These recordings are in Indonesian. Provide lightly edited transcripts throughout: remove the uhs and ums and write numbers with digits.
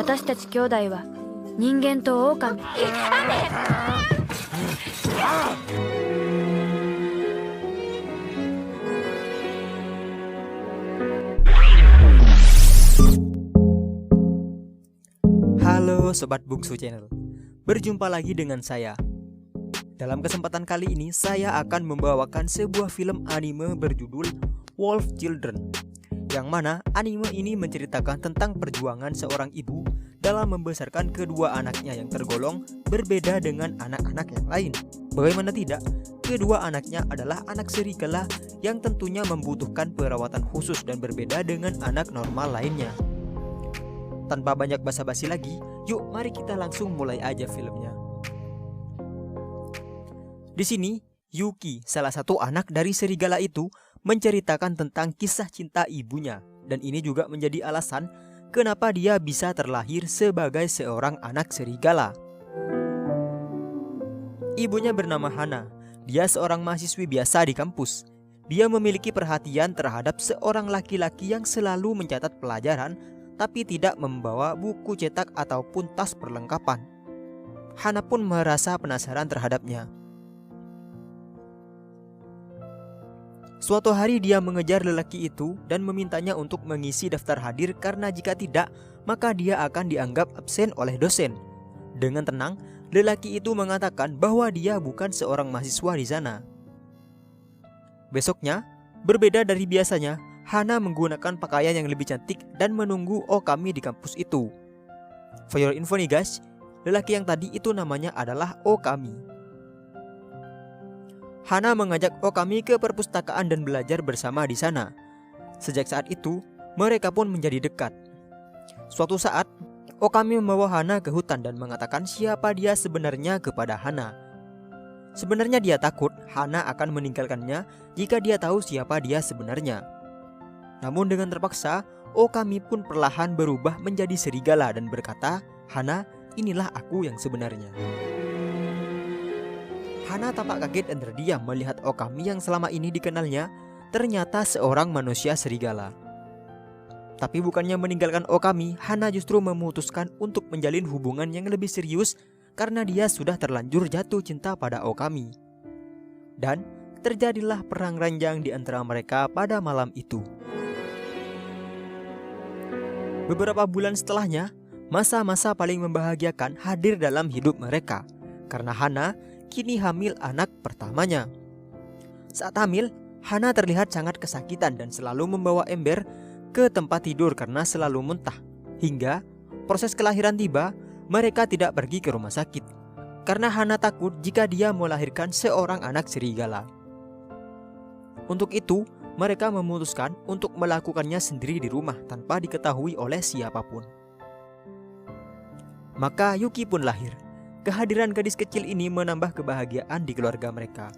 私たち兄弟は人間と狼。Halo Sobat Bungsu Channel, berjumpa lagi dengan saya. Dalam kesempatan kali ini saya akan membawakan sebuah film anime berjudul Wolf Children, yang mana anime ini menceritakan tentang perjuangan seorang ibu dalam membesarkan kedua anaknya yang tergolong berbeda dengan anak-anak yang lain. Bagaimana tidak, kedua anaknya adalah anak serigala yang tentunya membutuhkan perawatan khusus dan berbeda dengan anak normal lainnya. Tanpa banyak basa-basi lagi, yuk mari kita langsung mulai aja filmnya. Di sini, Yuki, salah satu anak dari serigala itu, menceritakan tentang kisah cinta ibunya, dan ini juga menjadi alasan kenapa dia bisa terlahir sebagai seorang anak serigala. Ibunya bernama Hana. Dia seorang mahasiswi biasa di kampus. Dia memiliki perhatian terhadap seorang laki-laki yang selalu mencatat pelajaran tapi tidak membawa buku cetak ataupun tas perlengkapan. Hana pun merasa penasaran terhadapnya. Suatu hari dia mengejar lelaki itu dan memintanya untuk mengisi daftar hadir karena jika tidak, maka dia akan dianggap absen oleh dosen. Dengan tenang, lelaki itu mengatakan bahwa dia bukan seorang mahasiswa di sana. Besoknya, berbeda dari biasanya, Hana menggunakan pakaian yang lebih cantik dan menunggu Okami di kampus itu. For your info nih guys, lelaki yang tadi itu namanya adalah Okami. Hana mengajak Okami ke perpustakaan dan belajar bersama di sana. Sejak saat itu, mereka pun menjadi dekat. Suatu saat, Okami membawa Hana ke hutan dan mengatakan siapa dia sebenarnya kepada Hana. Sebenarnya dia takut Hana akan meninggalkannya jika dia tahu siapa dia sebenarnya. Namun dengan terpaksa, Okami pun perlahan berubah menjadi serigala dan berkata, "Hana, inilah aku yang sebenarnya." Hana tampak kaget dan terdiam melihat Okami yang selama ini dikenalnya ternyata seorang manusia serigala. Tapi bukannya meninggalkan Okami, Hana justru memutuskan untuk menjalin hubungan yang lebih serius karena dia sudah terlanjur jatuh cinta pada Okami. Dan terjadilah perang ranjang di antara mereka pada malam itu. Beberapa bulan setelahnya, masa-masa paling membahagiakan hadir dalam hidup mereka karena Hana kini hamil anak pertamanya. Saat hamil, Hana terlihat sangat kesakitan dan selalu membawa ember ke tempat tidur karena selalu muntah. Hingga proses kelahiran tiba, mereka tidak pergi ke rumah sakit karena Hana takut jika dia melahirkan seorang anak serigala. Untuk itu, mereka memutuskan untuk melakukannya sendiri di rumah tanpa diketahui oleh siapapun. Maka Yuki pun lahir. Kehadiran gadis kecil ini menambah kebahagiaan di keluarga mereka.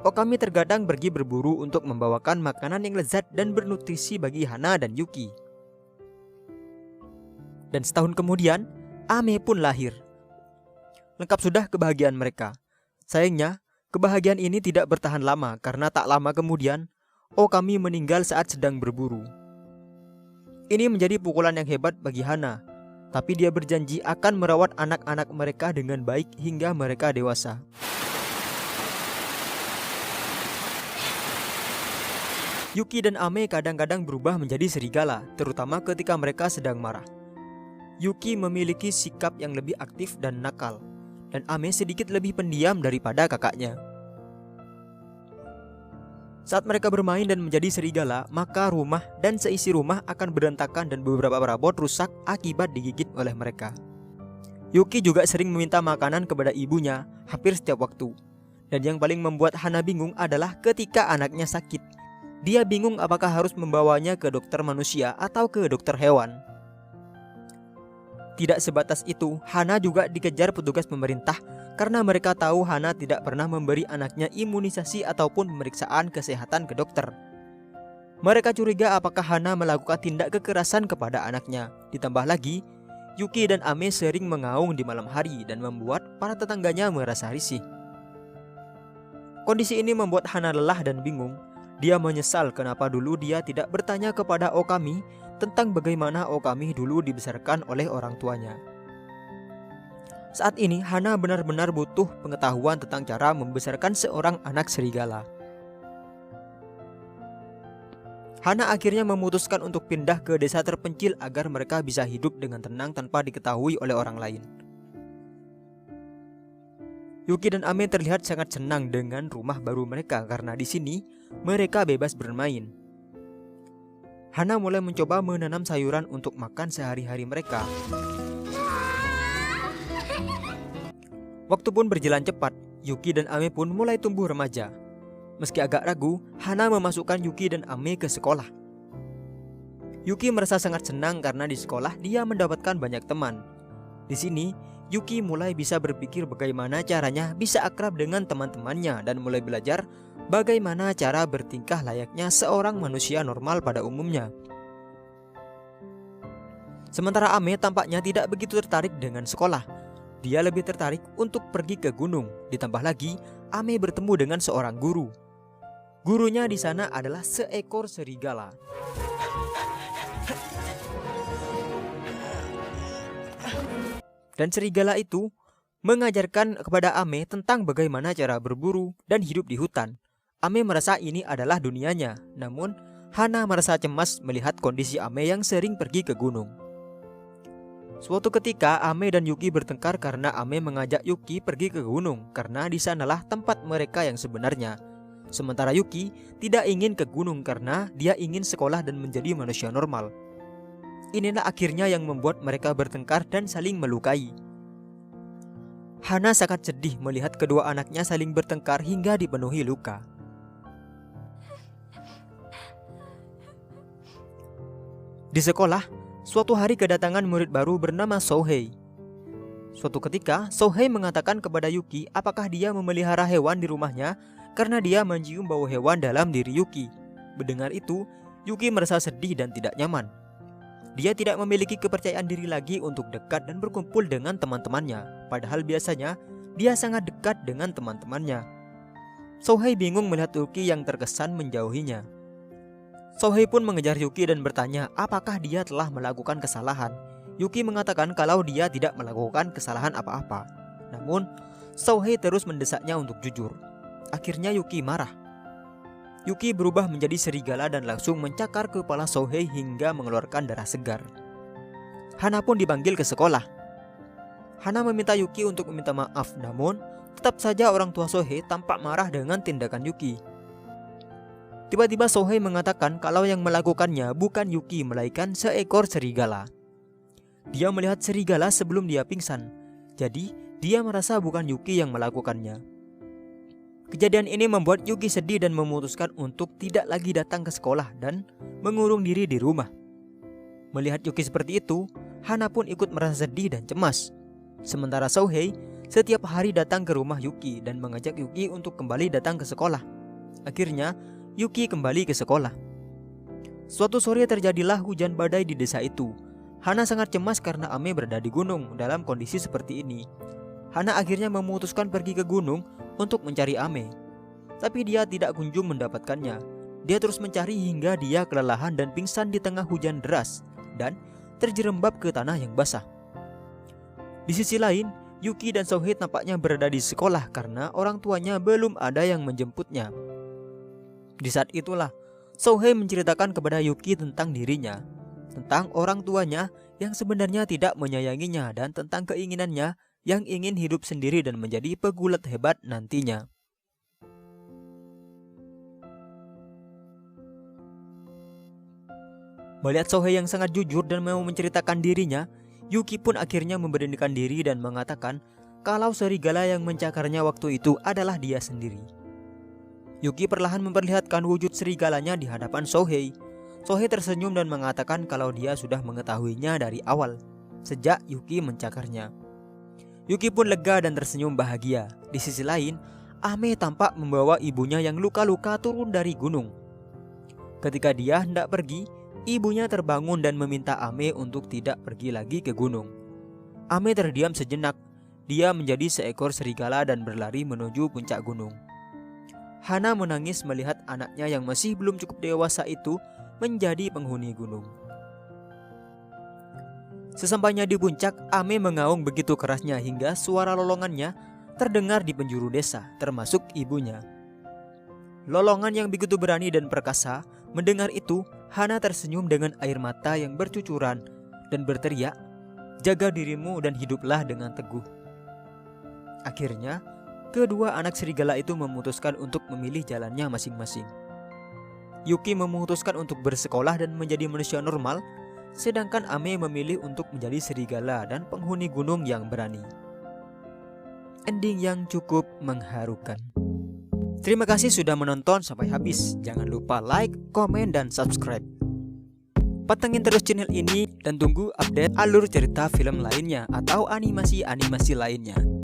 Okami terkadang pergi berburu untuk membawakan makanan yang lezat dan bernutrisi bagi Hana dan Yuki. Dan setahun kemudian, Ame pun lahir. Lengkap sudah kebahagiaan mereka. Sayangnya, kebahagiaan ini tidak bertahan lama karena tak lama kemudian, Okami meninggal saat sedang berburu. Ini menjadi pukulan yang hebat bagi Hana. Tapi dia berjanji akan merawat anak-anak mereka dengan baik hingga mereka dewasa. Yuki dan Ame kadang-kadang berubah menjadi serigala, terutama ketika mereka sedang marah. Yuki memiliki sikap yang lebih aktif dan nakal, dan Ame sedikit lebih pendiam daripada kakaknya. Saat mereka bermain dan menjadi serigala, maka rumah dan seisi rumah akan berantakan dan beberapa perabot rusak akibat digigit oleh mereka. Yuki juga sering meminta makanan kepada ibunya hampir setiap waktu. Dan yang paling membuat Hana bingung adalah ketika anaknya sakit. Dia bingung apakah harus membawanya ke dokter manusia atau ke dokter hewan. Tidak sebatas itu, Hana juga dikejar petugas pemerintah karena mereka tahu Hana tidak pernah memberi anaknya imunisasi ataupun pemeriksaan kesehatan ke dokter. Mereka curiga apakah Hana melakukan tindak kekerasan kepada anaknya. Ditambah lagi, Yuki dan Ame sering mengaum di malam hari dan membuat para tetangganya merasa risih. Kondisi ini membuat Hana lelah dan bingung. Dia menyesal kenapa dulu dia tidak bertanya kepada Okami tentang bagaimana Okami dulu dibesarkan oleh orang tuanya. Saat ini Hana benar-benar butuh pengetahuan tentang cara membesarkan seorang anak serigala. Hana akhirnya memutuskan untuk pindah ke desa terpencil agar mereka bisa hidup dengan tenang tanpa diketahui oleh orang lain. Yuki dan Ame terlihat sangat senang dengan rumah baru mereka karena di sini mereka bebas bermain. Hana mulai mencoba menanam sayuran untuk makan sehari-hari mereka. Waktu pun berjalan cepat, Yuki dan Ame pun mulai tumbuh remaja. Meski agak ragu, Hana memasukkan Yuki dan Ame ke sekolah. Yuki merasa sangat senang karena di sekolah dia mendapatkan banyak teman. Di sini, Yuki mulai bisa berpikir bagaimana caranya bisa akrab dengan teman-temannya dan mulai belajar bagaimana cara bertingkah layaknya seorang manusia normal pada umumnya. Sementara Ame tampaknya tidak begitu tertarik dengan sekolah. Dia lebih tertarik untuk pergi ke gunung. Ditambah lagi, Ame bertemu dengan seorang guru. Gurunya di sana adalah seekor serigala. Dan serigala itu mengajarkan kepada Ame tentang bagaimana cara berburu dan hidup di hutan. Ame merasa ini adalah dunianya. Namun, Hana merasa cemas melihat kondisi Ame yang sering pergi ke gunung. Suatu ketika Ame dan Yuki bertengkar karena Ame mengajak Yuki pergi ke gunung karena di sanalah tempat mereka yang sebenarnya. Sementara Yuki tidak ingin ke gunung karena dia ingin sekolah dan menjadi manusia normal. Inilah akhirnya yang membuat mereka bertengkar dan saling melukai. Hana sangat sedih melihat kedua anaknya saling bertengkar hingga dipenuhi luka. Di sekolah, suatu hari kedatangan murid baru bernama Sohei. Suatu ketika, Sohei mengatakan kepada Yuki apakah dia memelihara hewan di rumahnya karena dia mencium bau hewan dalam diri Yuki. Mendengar itu, Yuki merasa sedih dan tidak nyaman. Dia tidak memiliki kepercayaan diri lagi untuk dekat dan berkumpul dengan teman-temannya. Padahal biasanya, dia sangat dekat dengan teman-temannya. Sohei bingung melihat Yuki yang terkesan menjauhinya. Sohei pun mengejar Yuki dan bertanya apakah dia telah melakukan kesalahan. Yuki mengatakan kalau dia tidak melakukan kesalahan apa-apa. Namun, Sohei terus mendesaknya untuk jujur. Akhirnya Yuki marah. Yuki berubah menjadi serigala dan langsung mencakar kepala Sohei hingga mengeluarkan darah segar. Hana pun dipanggil ke sekolah. Hana meminta Yuki untuk meminta maaf, namun tetap saja orang tua Sohei tampak marah dengan tindakan Yuki. Tiba-tiba Sohei mengatakan kalau yang melakukannya bukan Yuki melainkan seekor serigala. Dia melihat serigala sebelum dia pingsan, jadi dia merasa bukan Yuki yang melakukannya. Kejadian ini membuat Yuki sedih dan memutuskan untuk tidak lagi datang ke sekolah dan mengurung diri di rumah. Melihat Yuki seperti itu, Hana pun ikut merasa sedih dan cemas. Sementara Sohei setiap hari datang ke rumah Yuki dan mengajak Yuki untuk kembali datang ke sekolah. Akhirnya, Yuki kembali ke sekolah. Suatu sore terjadilah hujan badai di desa itu. Hana sangat cemas karena Ame berada di gunung dalam kondisi seperti ini. Hana akhirnya memutuskan pergi ke gunung untuk mencari Ame. Tapi dia tidak kunjung mendapatkannya. Dia terus mencari hingga dia kelelahan dan pingsan di tengah hujan deras dan terjerembab ke tanah yang basah. Di sisi lain, Yuki dan Sohei nampaknya berada di sekolah karena orang tuanya belum ada yang menjemputnya. Di saat itulah, Sohei menceritakan kepada Yuki tentang dirinya, tentang orang tuanya yang sebenarnya tidak menyayanginya dan tentang keinginannya yang ingin hidup sendiri dan menjadi pegulat hebat nantinya. Melihat Sohei yang sangat jujur dan mau menceritakan dirinya, Yuki pun akhirnya memberanikan diri dan mengatakan kalau serigala yang mencakarnya waktu itu adalah dia sendiri. Yuki perlahan memperlihatkan wujud serigalanya di hadapan Sohei. Sohei tersenyum dan mengatakan kalau dia sudah mengetahuinya dari awal, sejak Yuki mencakarnya. Yuki pun lega dan tersenyum bahagia. Di sisi lain, Ame tampak membawa ibunya yang luka-luka turun dari gunung. Ketika dia hendak pergi, ibunya terbangun dan meminta Ame untuk tidak pergi lagi ke gunung. Ame terdiam sejenak. Dia menjadi seekor serigala dan berlari menuju puncak gunung. Hana menangis melihat anaknya yang masih belum cukup dewasa itu menjadi penghuni gunung. Sesampainya di puncak, Ame mengaung begitu kerasnya hingga suara lolongannya terdengar di penjuru desa, termasuk ibunya. Lolongan yang begitu berani dan perkasa. Mendengar itu, Hana tersenyum dengan air mata yang bercucuran dan berteriak, "Jaga dirimu dan hiduplah dengan teguh." Akhirnya, kedua anak serigala itu memutuskan untuk memilih jalannya masing-masing. Yuki memutuskan untuk bersekolah dan menjadi manusia normal, sedangkan Ame memilih untuk menjadi serigala dan penghuni gunung yang berani. Ending yang cukup mengharukan. Terima kasih sudah menonton sampai habis. Jangan lupa like, komen, dan subscribe. Pantengin terus channel ini dan tunggu update alur cerita film lainnya atau animasi-animasi lainnya.